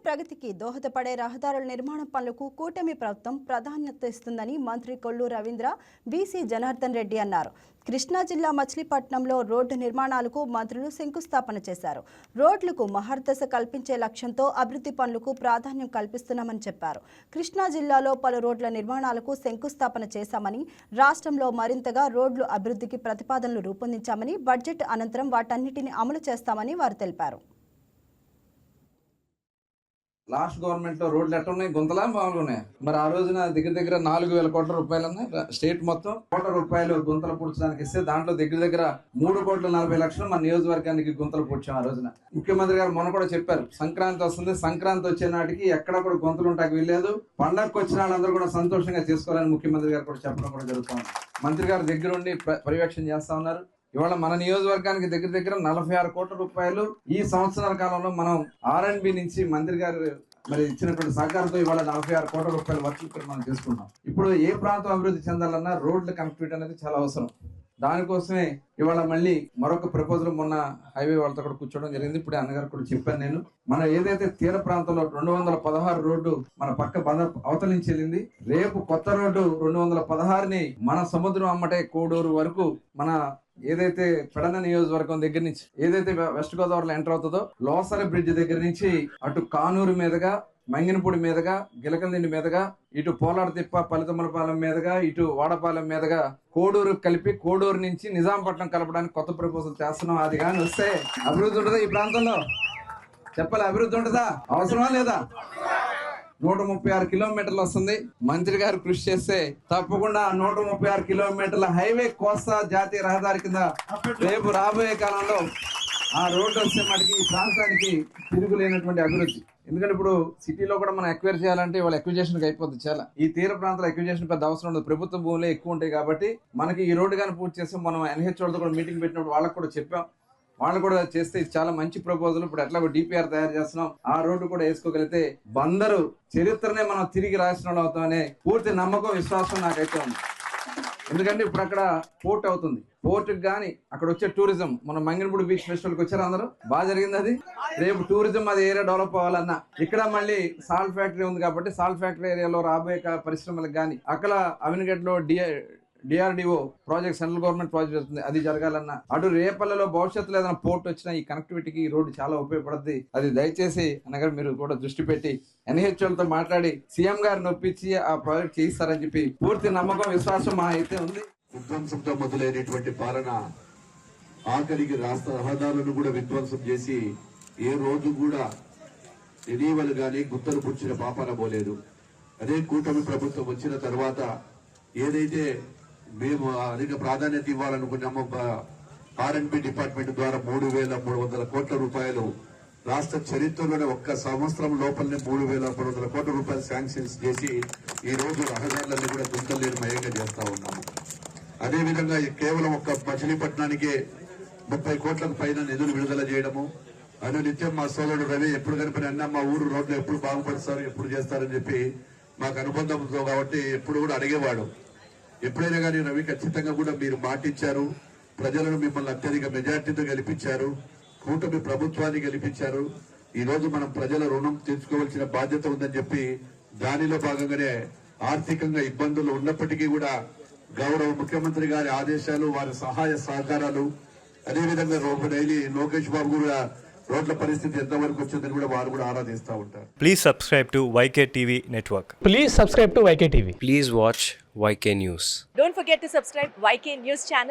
ప్రగతికి దోహదపడే రహదారుల నిర్మాణ పనులకు కూటమి ప్రభుత్వం ప్రాధాన్యత ఇస్తుందని మంత్రి కొల్లు రవీంద్ర, బీసీ జనార్దన్ రెడ్డి అన్నారు. కృష్ణా జిల్లా మచిలీపట్నంలో రోడ్డు నిర్మాణాలకు మంత్రులు శంకుస్థాపన చేశారు. రోడ్లకు మహర్దశ కల్పించే లక్ష్యంతో అభివృద్ధి పనులకు ప్రాధాన్యం కల్పిస్తున్నామని చెప్పారు. కృష్ణా జిల్లాలో పలు రోడ్ల నిర్మాణాలకు శంకుస్థాపన చేశామని, రాష్ట్రంలో మరింతగా రోడ్లు అభివృద్ధికి ప్రతిపాదనలు రూపొందించామని, బడ్జెట్ అనంతరం వాటన్నిటిని అమలు చేస్తామని వారు తెలిపారు. లాస్ట్ గవర్నమెంట్ లో రోడ్లు ఎట్లా ఉన్నాయి, గుంతలా మామూలుగా ఉన్నాయి. మరి ఆ రోజున దగ్గర 4,000 కోట్ల రూపాయలు స్టేట్ మొత్తం కోట్ల రూపాయలు గుంతలు పూడ్చడానికి ఇస్తే దాంట్లో దగ్గర 3,40,00,000 మన నియోజకవర్గానికి గుంతలు పూడ్చాం. ఆ రోజున ముఖ్యమంత్రి గారు మొన్న కూడా చెప్పారు, సంక్రాంతి వస్తుంది, సంక్రాంతి వచ్చే నాటికి ఎక్కడ కూడా గుంతలు ఉంటాకి వీల్లేదు, పండగకు వచ్చిన వాళ్ళందరూ కూడా సంతోషంగా చేసుకోవాలని ముఖ్యమంత్రి గారు కూడా చెప్పడం కూడా జరుగుతుంది. మంత్రి గారు దగ్గరుండి పర్యవేక్షణ చేస్తా ఉన్నారు. ఇవాళ మన నియోజకవర్గానికి దగ్గర 46 కోట్ల రూపాయలు ఈ సంవత్సరాల కాలంలో మనం R&B నుంచి మంత్రి గారు మరి ఇచ్చినటువంటి సహకారంతో ఇవాళ 46 కోట్ల రూపాయల వర్క్ మనం చేసుకుంటాం. ఇప్పుడు ఏ ప్రాంతం అభివృద్ధి చెందాలన్నా రోడ్ల కనెక్టివిటీ అనేది చాలా అవసరం. దానికోసమే ఇవాళ మళ్ళీ మరొక ప్రపోజల్ మొన్న హైవే వాళ్ళతో కూడా కూర్చోవడం జరిగింది. ఇప్పుడు అన్నగారు కూడా చెప్పాను నేను, మన ఏదైతే తీర ప్రాంతంలో 216 రోడ్డు మన పక్క అవతల నుంచి వెళ్ళింది, రేపు కొత్త రోడ్డు 216ని మన సముద్రం అమ్మటే కోడూరు వరకు మన ఏదైతే పెడన నియోజకవర్గం దగ్గర నుంచి ఏదైతే వెస్ట్ గోదావరిలో ఎంటర్ అవుతుందో లోసర బ్రిడ్జ్ దగ్గర నుంచి అటు కానూరు మీదుగా, మంగినపూడి మీదుగా, గిలకలదిండి మీదుగా, ఇటు పోలాడతిప్ప పలితమ్మలపాలెం మీదుగా, ఇటు వాడపాలెం మీదుగా కోడూరు కలిపి కోడూరు నుంచి నిజాంపట్నం కలపడానికి కొత్త ప్రపోజల్ చేస్తున్నాం. అది కానీ వస్తే అభివృద్ధి ఉంటుందా ఈ ప్రాంతంలో? చెప్పాలి, అభివృద్ధి ఉంటుందా? అవసరమా లేదా? 136 కిలోమీటర్లు వస్తుంది. మంత్రి గారు కృషి చేస్తే తప్పకుండా 136 కిలోమీటర్ల హైవే కోస్తా జాతీయ రహదారి కింద రేపు రాబోయే కాలంలో ఆ రోడ్డు వస్తే మటుకి ఈ ప్రాంతానికి తిరుగులేనటువంటి అభివృద్ధి. ఎందుకంటే ఇప్పుడు సిటీలో కూడా మనం ఎక్వైర్ చేయాలంటే వాళ్ళ ఎక్విజేషన్ అయిపోతుంది. చాలా ఈ తీర ప్రాంతాల ఎక్విజేషన్ పెద్ద అవసరం ఉండదు, ప్రభుత్వ భూములే ఎక్కువ ఉంటాయి. కాబట్టి మనకి ఈ రోడ్డు కానీ పూర్తి చేస్తే మనం NH వాళ్ళతో కూడా మీటింగ్ పెట్టినప్పుడు వాళ్ళకి కూడా చెప్పాం, వాళ్ళు కూడా చేస్తే ఇది చాలా మంచి ప్రపోజల్. ఇప్పుడు ఎట్లా DPR తయారు చేస్తున్నాం, ఆ రోడ్డు కూడా వేసుకోగలిగితే బందరు చరిత్రనే మనం తిరిగి రాసిన వాళ్ళు అవుతామనే పూర్తి నమ్మకం, విశ్వాసం నాకైతే ఉంది. ఎందుకంటే ఇప్పుడు అక్కడ పోర్ట్ అవుతుంది, పోర్టుకి కానీ అక్కడ వచ్చే టూరిజం, మన మంగినపూడి బీచ్ ఫెస్టివల్కి వచ్చారు అందరూ, బాగా జరిగింది అది. రేపు టూరిజం అది ఏరియా డెవలప్ అవ్వాలన్నా ఇక్కడ మళ్ళీ సాల్ట్ ఫ్యాక్టరీ ఉంది కాబట్టి సాల్ట్ ఫ్యాక్టరీ ఏరియాలో రాబోయే పరిశ్రమలకు కానీ అక్కడ అవినగడ్లో DRDO project, central government project వస్తుంది, అది జరగాలన్నా అటు రేపల్లలో భవిష్యత్తులో ఏదైనా పోర్ట్ వచ్చినా ఈ కనెక్టివిటీకి ఈ రోడ్డు చాలా ఉపయోగపడుతుంది. అది దయచేసి అనగా మీరు కూడా దృష్టి పెట్టి NH వాళ్ళతో మాట్లాడి సీఎం గారిని ఒప్పించి ఆ ప్రాజెక్ట్ చేయిస్తారని చెప్పి పూర్తి నమ్మకం, విశ్వాసం మా అయితే ఉంది. విధ్వంసంతో మొదలైనటువంటి పాలన ఆఖరికి రాష్ట్ర రహదారులను కూడా విధ్వంసం చేసి ఏ రోజు కూడా ఇటీవలు గాని గుత్తలు పుచ్చిన పాపాన పోలేదు. అదే కూటమి ప్రభుత్వం వచ్చిన తర్వాత ఏదైతే మేము అధిక ప్రాధాన్యత ఇవ్వాలనుకున్నామో R&B డిపార్ట్మెంట్ ద్వారా 3,300 కోట్ల రూపాయలు రాష్ట్ర చరిత్రలోనే ఒక్క సంవత్సరం లోపలనే 3,300 కోట్ల రూపాయలు శాంక్షన్స్ చేసి ఈ రోజు రహదారులన్నీ కూడా గుంతలేనిమయంగా చేస్తా ఉన్నాము. అదేవిధంగా కేవలం ఒక్క మచిలీపట్నానికే 30 కోట్లకు పైన నిధులు విడుదల చేయడము, నిత్యం మా సోదరుడు రవి ఎప్పుడు కనిపిన అన్న మా ఊరు రోడ్లు ఎప్పుడు బాగుపరుస్తారు, ఎప్పుడు చేస్తారని చెప్పి మాకు అనుబంధంతో కాబట్టి ఎప్పుడు కూడా అడిగేవాడు. ఎప్పుడైనా కానీ రవి ఖచ్చితంగా కూడా మీరు మాటిచ్చారు, ప్రజలను మిమ్మల్ని అత్యధిక మెజార్టీతో గెలిపించారు, కూటమి ప్రభుత్వాన్ని గెలిపించారు. ఈ రోజు మనం ప్రజల రుణం తీర్చుకోవాల్సిన బాధ్యత ఉందని చెప్పి దానిలో భాగంగానే ఆర్థికంగా ఇబ్బందులు ఉన్నప్పటికీ కూడా గౌరవ ముఖ్యమంత్రి గారి ఆదేశాలు, వారి సహాయ సహకారాలు, అదేవిధంగా డైలీ లోకేష్ బాబు కూడా రోడ్ల పరిస్థితి ఎంతవరకు వచ్చిందని కూడా వారు కూడా ఆరాధిస్తూ ఉంటారు. Please subscribe to YK TV Network. Please subscribe to YK TV. Please watch YK News. Don't forget to subscribe YK News channel